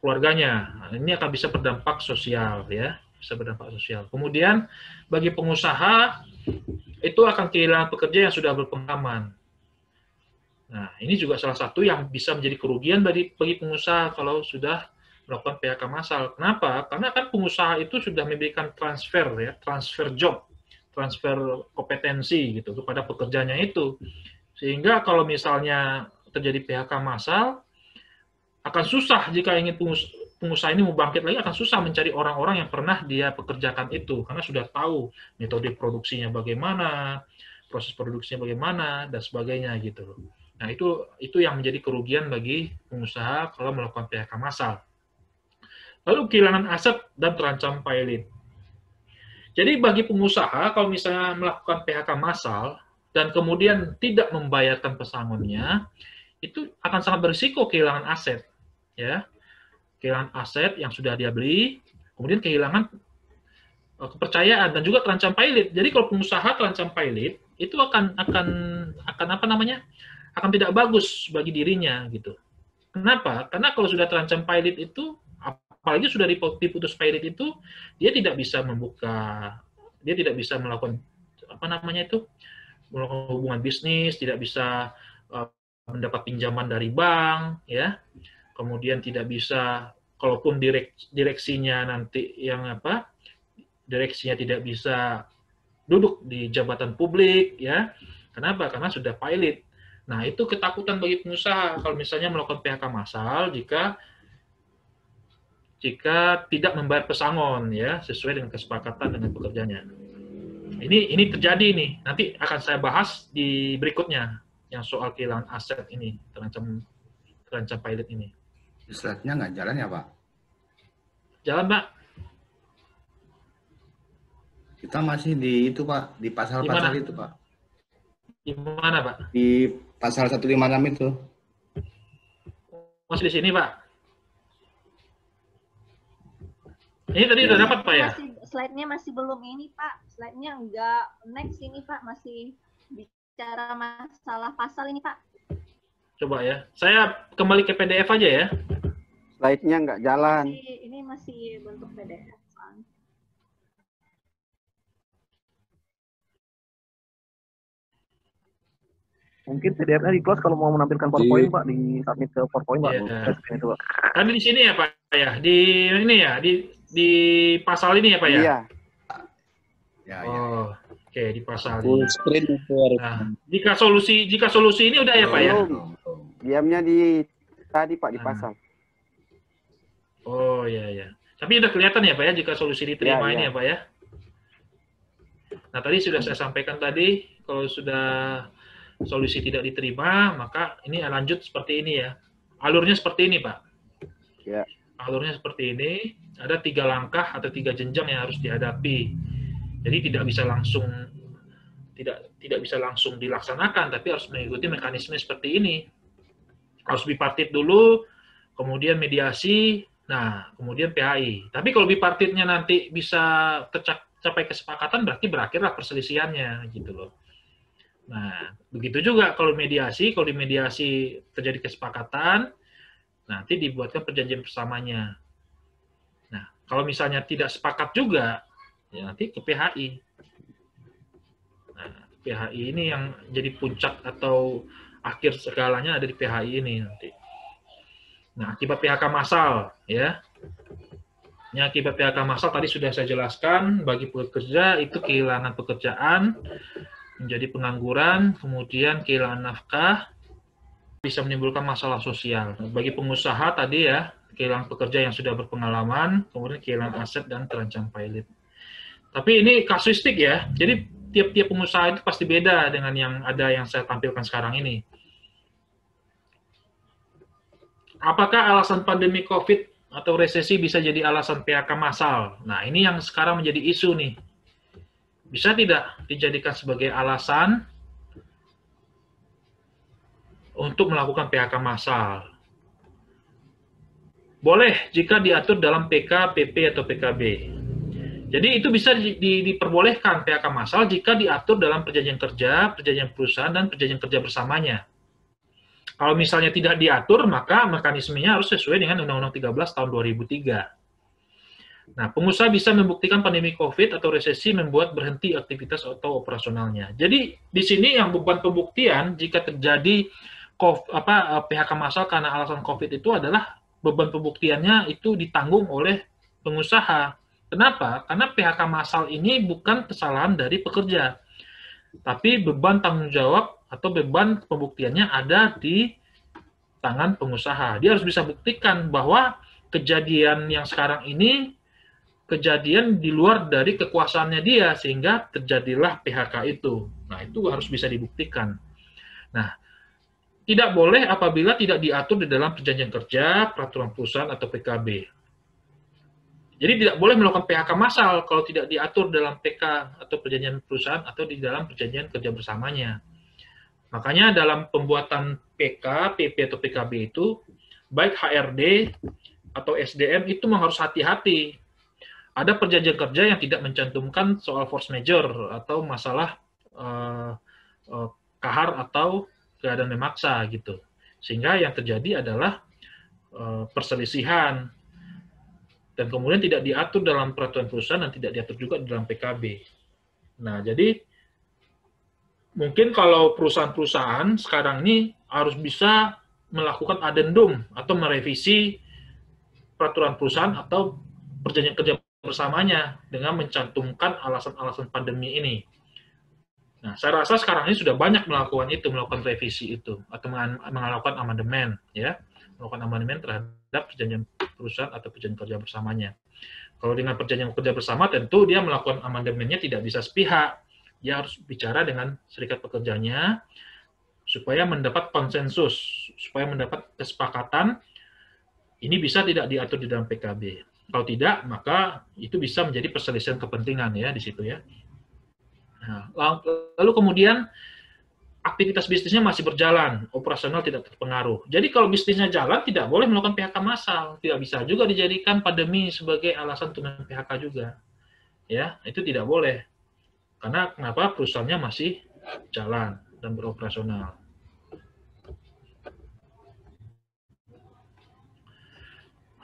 keluarganya. Nah, ini akan bisa berdampak sosial, bisa berdampak sosial. Kemudian bagi pengusaha itu akan kehilangan pekerja yang sudah berpengalaman. Nah, ini juga salah satu yang bisa menjadi kerugian bagi pengusaha kalau sudah melakukan PHK massal. Kenapa? Karena kan pengusaha itu sudah memberikan transfer job, transfer kompetensi gitu kepada pekerjanya itu. Sehingga kalau misalnya terjadi PHK massal, akan susah jika ingin pengusaha ini mau bangkit lagi, akan susah mencari orang-orang yang pernah dia pekerjakan itu, karena sudah tahu metode produksinya bagaimana, proses produksinya bagaimana, dan sebagainya gitu. Nah, itu yang menjadi kerugian bagi pengusaha kalau melakukan PHK massal. Lalu kehilangan aset dan terancam pilot. Jadi bagi pengusaha kalau misalnya melakukan PHK massal dan kemudian tidak membayarkan pesangonnya, itu akan sangat berisiko kehilangan aset, kehilangan aset yang sudah dia beli, kemudian kehilangan kepercayaan dan juga terancam pilot. Jadi kalau pengusaha terancam pilot itu akan tidak bagus bagi dirinya gitu. Kenapa? Karena kalau sudah terancam pilot itu, apalagi sudah diputus pilot itu, dia tidak bisa melakukan melakukan hubungan bisnis, tidak bisa mendapat pinjaman dari bank, kemudian tidak bisa, kalaupun direksinya nanti direksinya tidak bisa duduk di jabatan publik, Kenapa? Karena sudah pilot. Nah, itu ketakutan bagi pengusaha kalau misalnya melakukan PHK massal jika jika tidak membayar pesangon ya sesuai dengan kesepakatan dengan pekerjanya. Ini terjadi nih. Nanti akan saya bahas di berikutnya yang soal kehilangan aset ini, terancam pilot ini.
Slide-nya nggak jalan ya, Pak?
Jalan, Pak.
Kita masih di itu, Pak, di pasal-pasal itu, Pak.
Di mana, Pak?
Di pasal 156 itu.
Masih di sini, Pak. Ini tadi udah dapat, Pak, ya?
Slide-nya masih belum ini, Pak. Slide-nya nggak next ini, Pak. Masih bicara masalah pasal ini, Pak.
Coba ya. Saya kembali ke PDF aja ya.
Slide-nya nggak jalan.
Ini masih bentuk PDF.
Mungkin PDF-nya di close kalau mau menampilkan PowerPoint, Pak, di submit ke PowerPoint, Pak. Itu, Pak.
Tadi di sini ya, Pak, ya. Di ini ya, di pasal ini ya, Pak ya.
Iya.
Ya,
oh, oke, di pasal
Full
ini.
screen.
Nah, jika solusi ini udah ya, Pak ya.
Diamnya di tadi, Pak, di pasal.
Oh, iya ya. Tapi udah kelihatan ya, Pak ya, jika solusi diterima
Ya,
ini
ya.
ya, Pak ya. Nah, tadi sudah saya sampaikan tadi, kalau sudah solusi tidak diterima, maka ini lanjut seperti ini ya. Alurnya seperti ini, Pak.
Ya.
Alurnya seperti ini, ada 3 langkah atau 3 jenjang yang harus dihadapi. Jadi tidak bisa langsung dilaksanakan, tapi harus mengikuti mekanisme seperti ini. Harus bipartit dulu, kemudian mediasi, nah kemudian PHI. Tapi kalau bipartitnya nanti bisa tercapai kesepakatan, berarti berakhirlah perselisihannya gitu loh. Nah, begitu juga kalau di mediasi terjadi kesepakatan, nanti dibuatkan perjanjian bersamanya. Nah, kalau misalnya tidak sepakat juga, ya nanti ke PHI. Nah, PHI ini yang jadi puncak atau akhir segalanya ada di PHI ini nanti. Nah, akibat PHK massal, ya. Ini akibat PHK massal tadi sudah saya jelaskan, bagi pekerja itu kehilangan pekerjaan, menjadi pengangguran, kemudian kehilangan nafkah, bisa menimbulkan masalah sosial. Bagi pengusaha tadi ya, kehilangan pekerja yang sudah berpengalaman, kemudian kehilangan aset dan terancam pilot. Tapi ini kasuistik ya, jadi tiap-tiap pengusaha itu pasti beda dengan yang saya tampilkan sekarang ini. Apakah alasan pandemi COVID atau resesi bisa jadi alasan PHK massal? Nah, ini yang sekarang menjadi isu nih. Bisa tidak dijadikan sebagai alasan untuk melakukan PHK massal? Boleh jika diatur dalam PK, PP, atau PKB. Jadi itu bisa diperbolehkan PHK massal jika diatur dalam perjanjian kerja, perjanjian perusahaan, dan perjanjian kerja bersamanya. Kalau misalnya tidak diatur, maka mekanismenya harus sesuai dengan Undang-Undang 13 tahun 2003. Nah, pengusaha bisa membuktikan pandemi COVID atau resesi membuat berhenti aktivitas atau operasionalnya. Jadi, di sini yang beban pembuktian jika terjadi PHK massal karena alasan COVID itu adalah beban pembuktiannya itu ditanggung oleh pengusaha. Kenapa? Karena PHK massal ini bukan kesalahan dari pekerja, tapi beban tanggung jawab atau beban pembuktiannya ada di tangan pengusaha. Dia harus bisa buktikan bahwa kejadian yang sekarang ini kejadian di luar dari kekuasaannya dia, sehingga terjadilah PHK itu. Nah, itu harus bisa dibuktikan. Nah, tidak boleh apabila tidak diatur di dalam perjanjian kerja, peraturan perusahaan, atau PKB. Jadi tidak boleh melakukan PHK massal kalau tidak diatur dalam PK atau perjanjian perusahaan atau di dalam perjanjian kerja bersamanya. Makanya dalam pembuatan PK, PP, atau PKB itu, baik HRD atau SDM itu harus hati-hati. Ada perjanjian kerja yang tidak mencantumkan soal force majeure atau masalah kahar atau keadaan memaksa gitu. Sehingga yang terjadi adalah perselisihan dan kemudian tidak diatur dalam peraturan perusahaan dan tidak diatur juga dalam PKB. Nah, jadi mungkin kalau perusahaan-perusahaan sekarang ini harus bisa melakukan adendum atau merevisi peraturan perusahaan atau perjanjian kerja bersamanya dengan mencantumkan alasan-alasan pandemi ini. Nah, saya rasa sekarang ini sudah banyak melakukan revisi itu atau melakukan amandemen, ya, melakukan amandemen terhadap perjanjian perusahaan atau perjanjian kerja bersamanya. Kalau dengan perjanjian kerja bersama, tentu dia melakukan amandemennya tidak bisa sepihak. Dia harus bicara dengan serikat pekerjanya supaya mendapat konsensus, supaya mendapat kesepakatan. Ini bisa tidak diatur di dalam PKB. Kalau tidak, maka itu bisa menjadi perselisihan kepentingan ya di situ ya. Nah, lalu kemudian aktivitas bisnisnya masih berjalan, operasional tidak terpengaruh. Jadi kalau bisnisnya jalan, tidak boleh melakukan PHK massal. Tidak bisa juga dijadikan pandemi sebagai alasan untuk PHK juga. Ya, itu tidak boleh. Karena kenapa? Perusahaannya masih jalan dan beroperasional.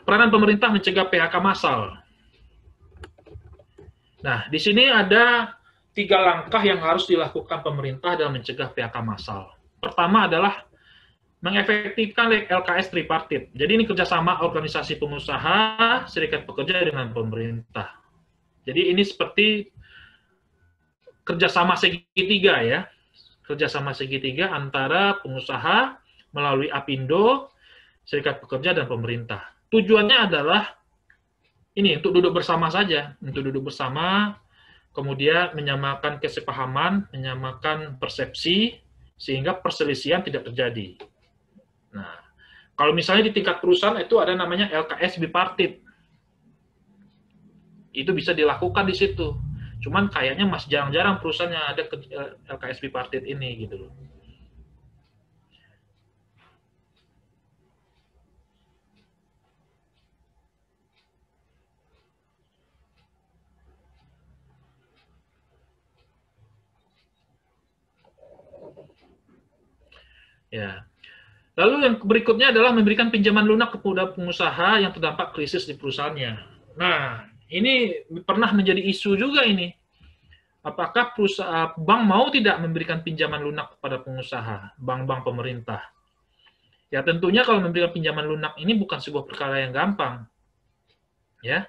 Peranan pemerintah mencegah PHK massal. Nah, di sini ada 3 langkah yang harus dilakukan pemerintah dalam mencegah PHK massal. Pertama adalah mengefektifkan LKS tripartit. Jadi ini kerjasama organisasi pengusaha, serikat pekerja dengan pemerintah. Jadi ini seperti kerjasama segitiga ya. Kerjasama segitiga antara pengusaha melalui APindo, serikat pekerja, dan pemerintah. Tujuannya adalah ini, untuk duduk bersama saja. Untuk duduk bersama, kemudian menyamakan kesepahaman, menyamakan persepsi, sehingga perselisihan tidak terjadi. Nah, kalau misalnya di tingkat perusahaan itu ada namanya LKS bipartit. Itu bisa dilakukan di situ. Cuman kayaknya masih jarang-jarang perusahaan yang ada LKS bipartit ini gitu loh. Ya. Lalu yang berikutnya adalah memberikan pinjaman lunak kepada pengusaha yang terdampak krisis di perusahaannya. Nah, ini pernah menjadi isu juga ini. Apakah perusahaan bank mau tidak memberikan pinjaman lunak kepada pengusaha, bank-bank pemerintah? Ya tentunya kalau memberikan pinjaman lunak ini bukan sebuah perkara yang gampang. Ya.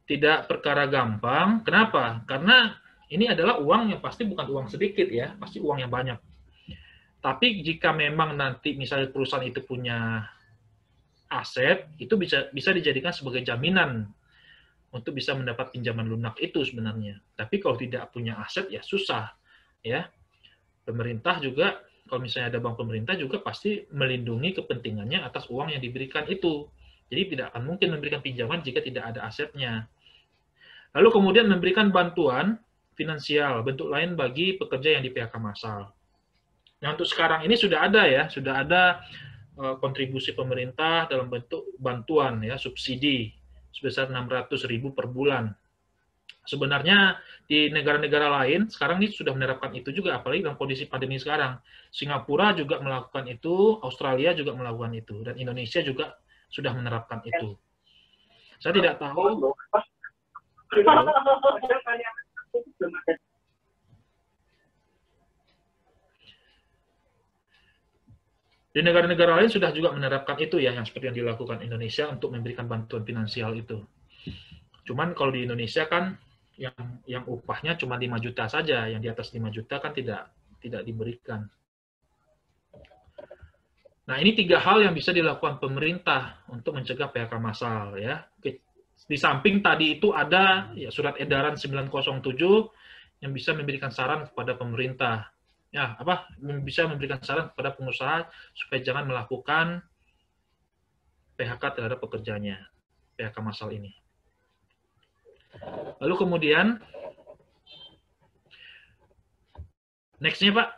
Tidak perkara gampang. Kenapa? Karena ini adalah uang yang pasti bukan uang sedikit ya, pasti uang yang banyak. Tapi jika memang nanti misalnya perusahaan itu punya aset, itu bisa dijadikan sebagai jaminan untuk bisa mendapat pinjaman lunak itu sebenarnya. Tapi kalau tidak punya aset ya susah, ya. Pemerintah juga, kalau misalnya ada bank pemerintah juga pasti melindungi kepentingannya atas uang yang diberikan itu. Jadi tidak akan mungkin memberikan pinjaman jika tidak ada asetnya. Lalu kemudian memberikan bantuan finansial, bentuk lain bagi pekerja yang di PHK massal. Nah, untuk sekarang ini sudah ada ya, sudah ada kontribusi pemerintah dalam bentuk bantuan ya, subsidi sebesar 600.000 per bulan. Sebenarnya di negara-negara lain sekarang ini sudah menerapkan itu juga, apalagi dalam kondisi pandemi sekarang. Singapura juga melakukan itu, Australia juga melakukan itu, dan Indonesia juga sudah menerapkan itu. Saya tidak tahu. Di negara-negara lain sudah juga menerapkan itu ya, yang seperti yang dilakukan Indonesia untuk memberikan bantuan finansial itu. Cuman kalau di Indonesia kan yang upahnya cuma 5 juta saja, yang di atas 5 juta kan tidak diberikan. Nah, ini 3 hal yang bisa dilakukan pemerintah untuk mencegah PHK massal ya. Di samping tadi itu ada ya, surat edaran 907 yang bisa memberikan saran kepada pemerintah. Ya, bisa memberikan saran kepada pengusaha supaya jangan melakukan PHK terhadap pekerjanya, PHK massal ini. Lalu kemudian, next-nya Pak.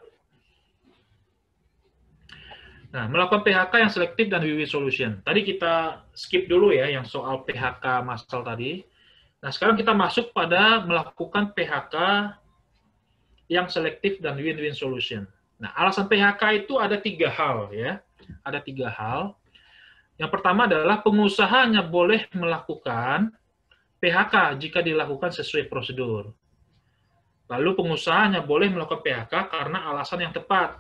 Nah, melakukan PHK yang selektif dan win-win solution. Tadi kita skip dulu ya yang soal PHK massal tadi. Nah, sekarang kita masuk pada melakukan PHK yang selektif dan win-win solution. Nah, alasan PHK itu ada 3 hal ya. Ada 3 hal. Yang pertama adalah pengusaha hanya boleh melakukan PHK jika dilakukan sesuai prosedur. Lalu pengusaha hanya boleh melakukan PHK karena alasan yang tepat.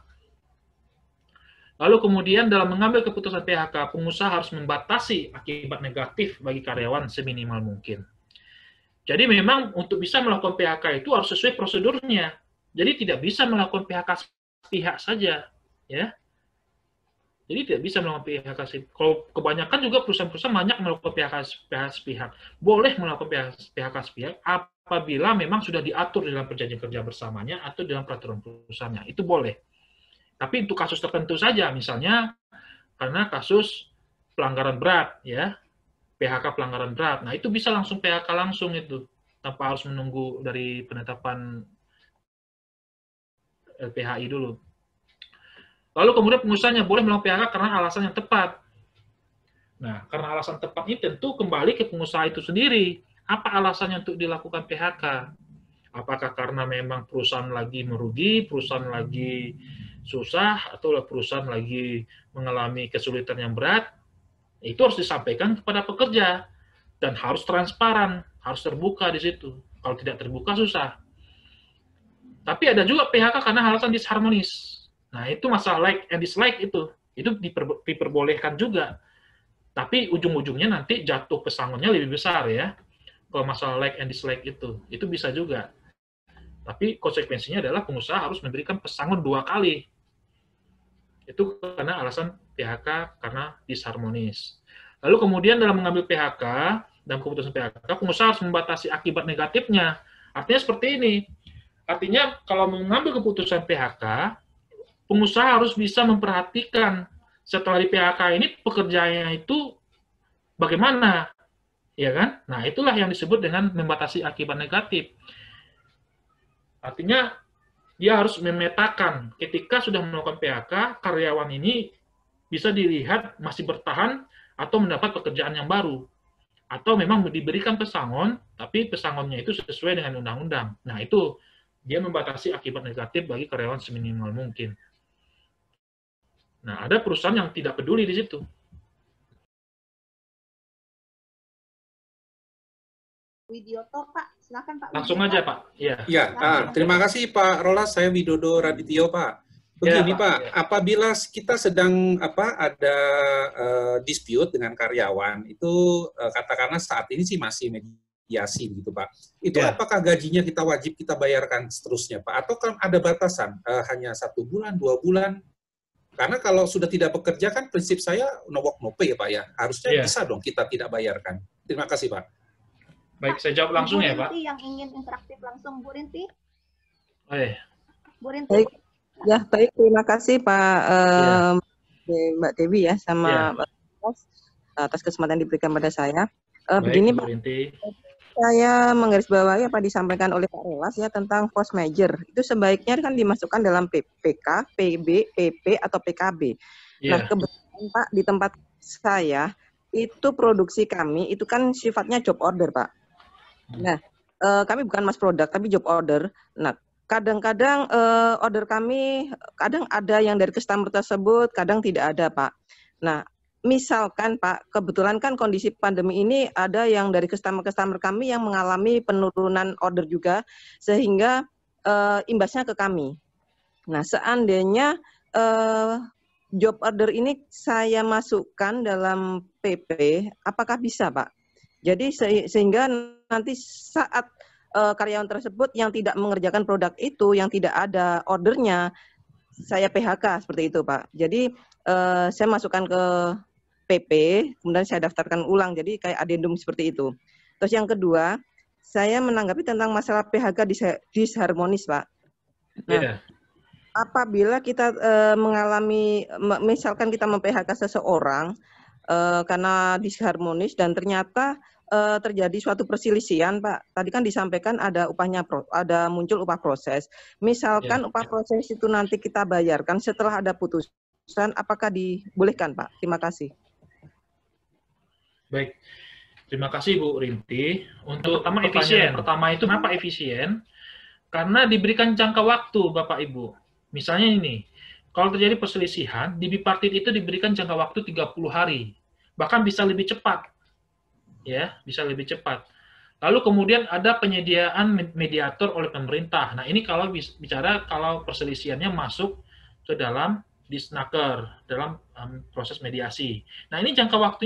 Lalu kemudian dalam mengambil keputusan PHK, pengusaha harus membatasi akibat negatif bagi karyawan seminimal mungkin. Jadi memang untuk bisa melakukan PHK itu harus sesuai prosedurnya. Jadi tidak bisa melakukan PHK sepihak saja, ya. Jadi tidak bisa melakukan PHK sepihak. Kalau kebanyakan juga perusahaan-perusahaan banyak melakukan PHK sepihak. Boleh melakukan PHK sepihak apabila memang sudah diatur dalam perjanjian kerja bersamanya atau dalam peraturan perusahaannya. Itu boleh. Tapi untuk kasus tertentu saja, misalnya karena kasus pelanggaran berat, ya, PHK pelanggaran berat. Nah, itu bisa langsung PHK langsung itu, tanpa harus menunggu dari penetapan LPHI dulu. Lalu kemudian pengusahanya boleh melakukan PHK karena alasan yang tepat. Nah, karena alasan tepat ini tentu kembali ke pengusaha itu sendiri. Apa alasannya untuk dilakukan PHK? Apakah karena memang perusahaan lagi merugi, perusahaan lagi susah, atau perusahaan lagi mengalami kesulitan yang berat? Itu harus disampaikan kepada pekerja. Dan harus transparan, harus terbuka di situ. Kalau tidak terbuka, susah. Tapi ada juga PHK karena alasan disharmonis. Nah, itu masalah like and dislike itu diperbolehkan juga. Tapi ujung-ujungnya nanti jatuh pesangonnya lebih besar ya. Kalau masalah like and dislike itu bisa juga. Tapi konsekuensinya adalah pengusaha harus memberikan pesangon 2 kali. Itu karena alasan PHK karena disharmonis. Lalu kemudian dalam mengambil PHK, dalam keputusan PHK, pengusaha harus membatasi akibat negatifnya. Artinya seperti ini. Artinya kalau mengambil keputusan PHK, pengusaha harus bisa memperhatikan setelah di PHK ini pekerjaannya itu bagaimana, ya kan? Nah, itulah yang disebut dengan membatasi akibat negatif. Artinya dia harus memetakan ketika sudah melakukan PHK, karyawan ini bisa dilihat masih bertahan atau mendapat pekerjaan yang baru. Atau memang diberikan pesangon, tapi pesangonnya itu sesuai dengan undang-undang. Nah, itu dia membatasi akibat negatif bagi karyawan seminimal mungkin. Nah, ada perusahaan yang tidak peduli di situ.
Widodo, Pak. Silakan, Pak.
Langsung
Widodo.
aja, Pak. Ya.
Ya, terima kasih Pak Rolas. Saya Widodo Radityo, Pak. Begini,
Ya,
Pak,
ya.
apabila kita sedang ada dispute dengan karyawan, itu katakanlah saat ini sih masih mediasi gitu, Pak. Itu
Ya.
apakah gajinya kita wajib kita bayarkan seterusnya, Pak? Atau kan ada batasan hanya 1 bulan, 2 bulan? Karena kalau sudah tidak bekerja kan prinsip saya no work no pay ya Pak ya. Harusnya
Iya.
bisa dong kita tidak bayarkan. Terima kasih Pak.
Baik, saya jawab langsung ya, Pak.
Bu Rinti yang ingin interaktif langsung, Bu Rinti. Bu Rinti.
Baik, ya baik. Terima kasih Pak
Ya.
Mbak Dewi ya sama
Ya.
Mbak Rolas atas kesempatan yang diberikan pada saya.
Baik,
Begini
Bu
Pak,
Rinti.
saya menggarisbawahi apa disampaikan oleh Pak Rolas ya tentang force major. Itu sebaiknya kan dimasukkan dalam PPK, PB, PP atau PKB. Nah,
Ya.
kebetulan Pak di tempat saya itu produksi kami itu kan sifatnya job order, Pak. Nah, kami bukan mass product tapi job order. Nah, kadang-kadang order kami kadang ada yang dari customer tersebut, kadang tidak ada, Pak. Nah, misalkan Pak, kebetulan kan kondisi pandemi ini ada yang dari customer-customer kami yang mengalami penurunan order juga, sehingga imbasnya ke kami. Nah, seandainya job order ini saya masukkan dalam PP, apakah bisa Pak? Jadi sehingga nanti saat karyawan tersebut yang tidak mengerjakan produk itu, yang tidak ada ordernya, saya PHK seperti itu Pak. Jadi saya masukkan ke PP, kemudian saya daftarkan ulang, jadi kayak adendum seperti itu. Terus yang kedua, saya menanggapi tentang masalah PHK disharmonis, Pak. Nah, apabila kita mengalami, misalkan kita mem-PHK seseorang karena disharmonis dan ternyata terjadi suatu perselisihan, Pak. Tadi kan disampaikan ada upahnya, ada muncul upah proses. Misalkan upah proses itu nanti kita bayarkan setelah ada putusan, apakah dibolehkan, Pak? Terima kasih.
Baik, terima kasih Bu Rinti. Untuk pertama itu kenapa efisien? Karena diberikan jangka waktu Bapak Ibu. Misalnya ini, kalau terjadi perselisihan, di bipartit itu diberikan jangka waktu 30 hari. Bahkan bisa lebih cepat. Ya, bisa lebih cepat. Lalu kemudian ada penyediaan mediator oleh pemerintah. Nah, ini kalau bicara kalau perselisihannya masuk ke dalam disnaker, dalam proses mediasi. Nah, ini jangka waktunya